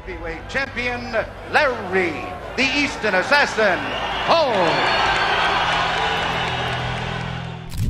Heavyweight champion, Larry, the Easton Assassin, Holmes.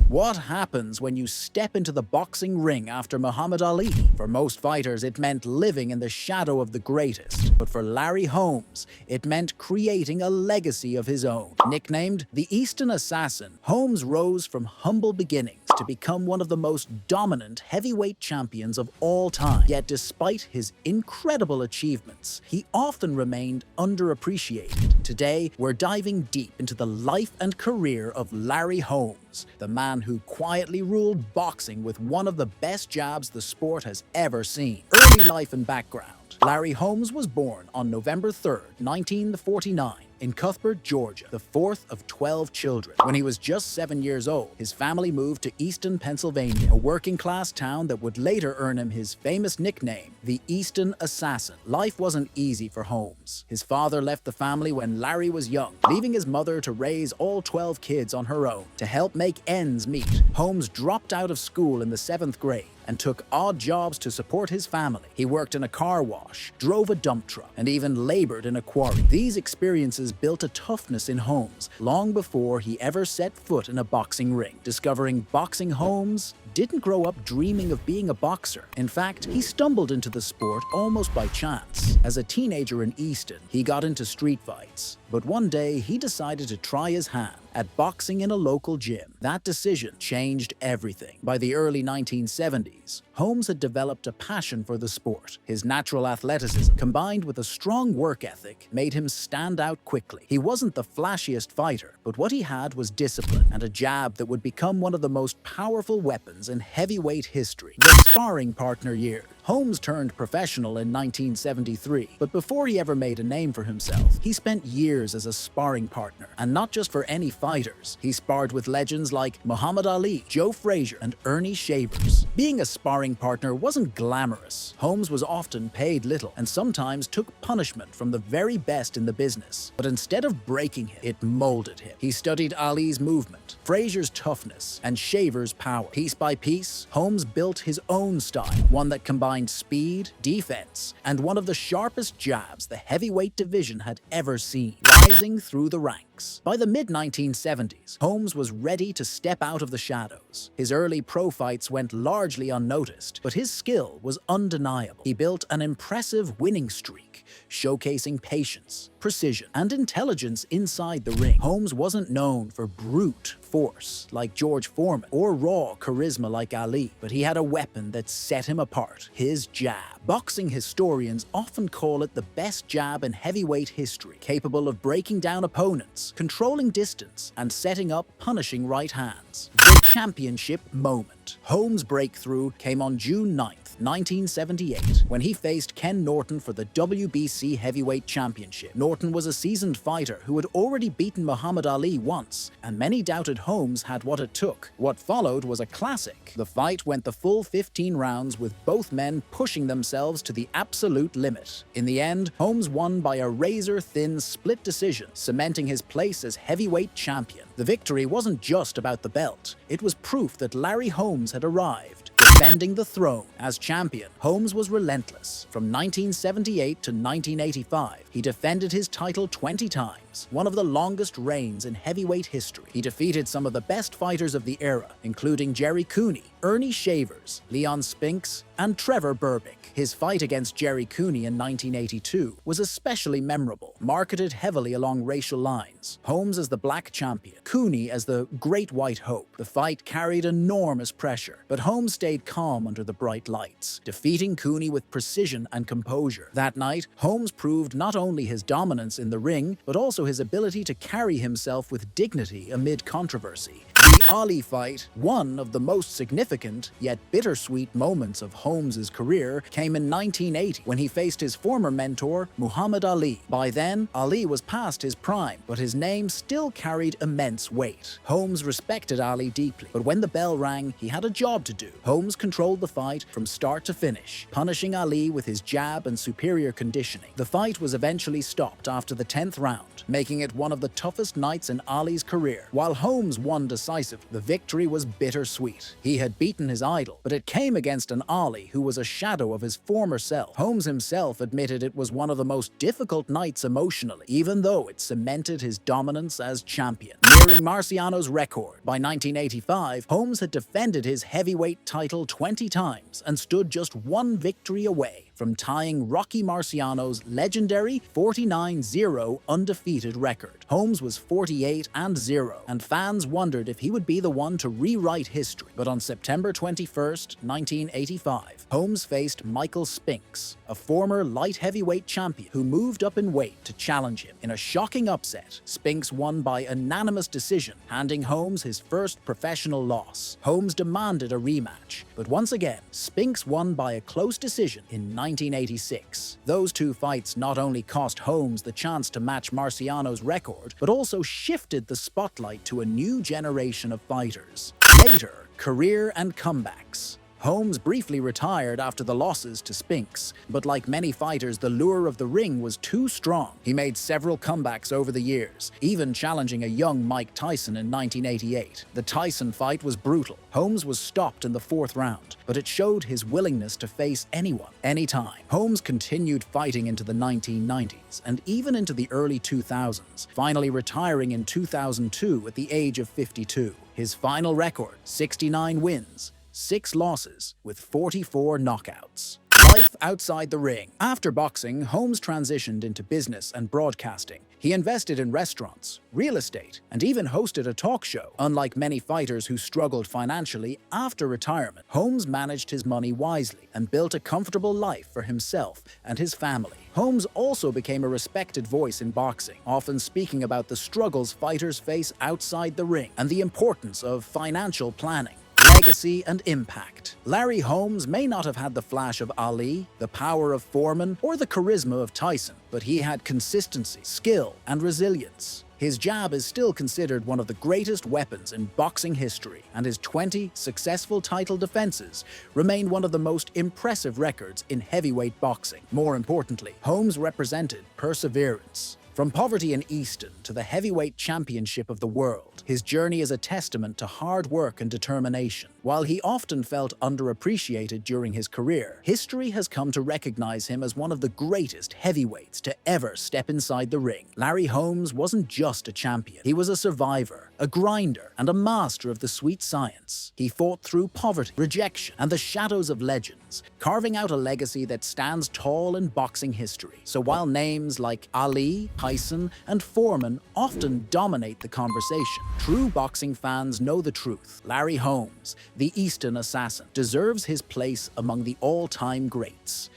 What happens when you step into the boxing ring after Muhammad Ali? For most fighters, it meant living in the shadow of the greatest. But for Larry Holmes, it meant creating a legacy of his own. Nicknamed the Easton Assassin, Holmes rose from humble beginnings to become one of the most dominant heavyweight champions of all time. Yet despite his incredible achievements, he often remained underappreciated. Today, we're diving deep into the life and career of Larry Holmes, the man who quietly ruled boxing with one of the best jabs the sport has ever seen. Early life and background. Larry Holmes was born on November 3, 1949, in Cuthbert, Georgia, the fourth of 12 children. When he was just 7 years old, his family moved to Easton, Pennsylvania, a working-class town that would later earn him his famous nickname, the Easton Assassin. Life wasn't easy for Holmes. His father left the family when Larry was young, leaving his mother to raise all 12 kids on her own. To help make ends meet, Holmes dropped out of school in the 7th grade and took odd jobs to support his family. He worked in a car wash, drove a dump truck, and even labored in a quarry. These experiences built a toughness in Holmes long before he ever set foot in a boxing ring. Discovering boxing, Holmes didn't grow up dreaming of being a boxer. In fact, he stumbled into the sport almost by chance. As a teenager in Easton, he got into street fights. But one day, he decided to try his hand at boxing in a local gym. That decision changed everything. By the early 1970s, Holmes had developed a passion for the sport. His natural athleticism, combined with a strong work ethic, made him stand out quickly. He wasn't the flashiest fighter, but what he had was discipline and a jab that would become one of the most powerful weapons in heavyweight history. The sparring partner years. Holmes turned professional in 1973, but before he ever made a name for himself, he spent years as a sparring partner, and not just for any fighters. He sparred with legends like Muhammad Ali, Joe Frazier, and Ernie Shavers. Being a sparring partner wasn't glamorous. Holmes was often paid little, and sometimes took punishment from the very best in the business. But instead of breaking him, it molded him. He studied Ali's movement, Frazier's toughness, and Shavers' power. Piece by piece, Holmes built his own style, one that combined speed, defense, and one of the sharpest jabs the heavyweight division had ever seen, rising through the ranks. By the mid-1970s, Holmes was ready to step out of the shadows. His early pro fights went largely unnoticed, but his skill was undeniable. He built an impressive winning streak, showcasing patience, precision, and intelligence inside the ring. Holmes wasn't known for brute force like George Foreman or raw charisma like Ali, but he had a weapon that set him apart: his jab. Boxing historians often call it the best jab in heavyweight history, capable of breaking down opponents, controlling distance, and setting up punishing right hands. The championship moment. Holmes' breakthrough came on June 9th, 1978, when he faced Ken Norton for the WBC Heavyweight Championship. Norton was a seasoned fighter who had already beaten Muhammad Ali once, and many doubted Holmes had what it took. What followed was a classic. The fight went the full 15 rounds, with both men pushing themselves to the absolute limit. In the end, Holmes won by a razor-thin split decision, cementing his place as heavyweight champion. The victory wasn't just about the belt. It was proof that Larry Holmes had arrived, defending the throne. As champion, Holmes was relentless. From 1978 to 1985, he defended his title 20 times, one of the longest reigns in heavyweight history. He defeated some of the best fighters of the era, including Jerry Cooney, Ernie Shavers, Leon Spinks, and Trevor Berbick. His fight against Jerry Cooney in 1982 was especially memorable, marketed heavily along racial lines. Holmes as the Black Champion, Cooney as the Great White Hope. The fight carried enormous pressure, but Holmes stayed calm under the bright lights, defeating Cooney with precision and composure. That night, Holmes proved not only his dominance in the ring, but also his ability to carry himself with dignity amid controversy. The Ali fight, one of the most significant yet bittersweet moments of Holmes' career, came in 1980 when he faced his former mentor, Muhammad Ali. By then, Ali was past his prime, but his name still carried immense weight. Holmes respected Ali deeply, but when the bell rang, he had a job to do. Holmes controlled the fight from start to finish, punishing Ali with his jab and superior conditioning. The fight was eventually stopped after the 10th round, making it one of the toughest nights in Ali's career. While Holmes won decisively, decisively. The victory was bittersweet. He had beaten his idol, but it came against an Ali who was a shadow of his former self. Holmes himself admitted it was one of the most difficult nights emotionally, even though it cemented his dominance as champion, nearing Marciano's record. By 1985, Holmes had defended his heavyweight title 20 times and stood just one victory away from tying Rocky Marciano's legendary 49-0 undefeated record. Holmes was 48-0, and fans wondered if he would be the one to rewrite history. But on September 21st, 1985, Holmes faced Michael Spinks, a former light heavyweight champion who moved up in weight to challenge him. In a shocking upset, Spinks won by unanimous decision, handing Holmes his first professional loss. Holmes demanded a rematch, but once again, Spinks won by a close decision in 1986. Those two fights not only cost Holmes the chance to match Marciano's record, but also shifted the spotlight to a new generation of fighters. Later, career and comebacks. Holmes briefly retired after the losses to Spinks, but like many fighters, the lure of the ring was too strong. He made several comebacks over the years, even challenging a young Mike Tyson in 1988. The Tyson fight was brutal. Holmes was stopped in the 4th round, but it showed his willingness to face anyone, anytime. Holmes continued fighting into the 1990s and even into the early 2000s, finally retiring in 2002 at the age of 52. His final record, 69 wins, 6 losses, with 44 knockouts. Life outside the ring. After boxing, Holmes transitioned into business and broadcasting. He invested in restaurants, real estate, and even hosted a talk show. Unlike many fighters who struggled financially after retirement, Holmes managed his money wisely and built a comfortable life for himself and his family. Holmes also became a respected voice in boxing, often speaking about the struggles fighters face outside the ring and the importance of financial planning. Legacy and impact. Larry Holmes may not have had the flash of Ali, the power of Foreman, or the charisma of Tyson, but he had consistency, skill, and resilience. His jab is still considered one of the greatest weapons in boxing history, and his 20 successful title defenses remain one of the most impressive records in heavyweight boxing. More importantly, Holmes represented perseverance. From poverty in Easton to the heavyweight championship of the world, his journey is a testament to hard work and determination. While he often felt underappreciated during his career, history has come to recognize him as one of the greatest heavyweights to ever step inside the ring. Larry Holmes wasn't just a champion. He was a survivor, a grinder, and a master of the sweet science. He fought through poverty, rejection, and the shadows of legends, carving out a legacy that stands tall in boxing history. So while names like Ali, Tyson, and Foreman often dominate the conversation, true boxing fans know the truth. Larry Holmes, the Easton assassin, deserves his place among the all-time greats.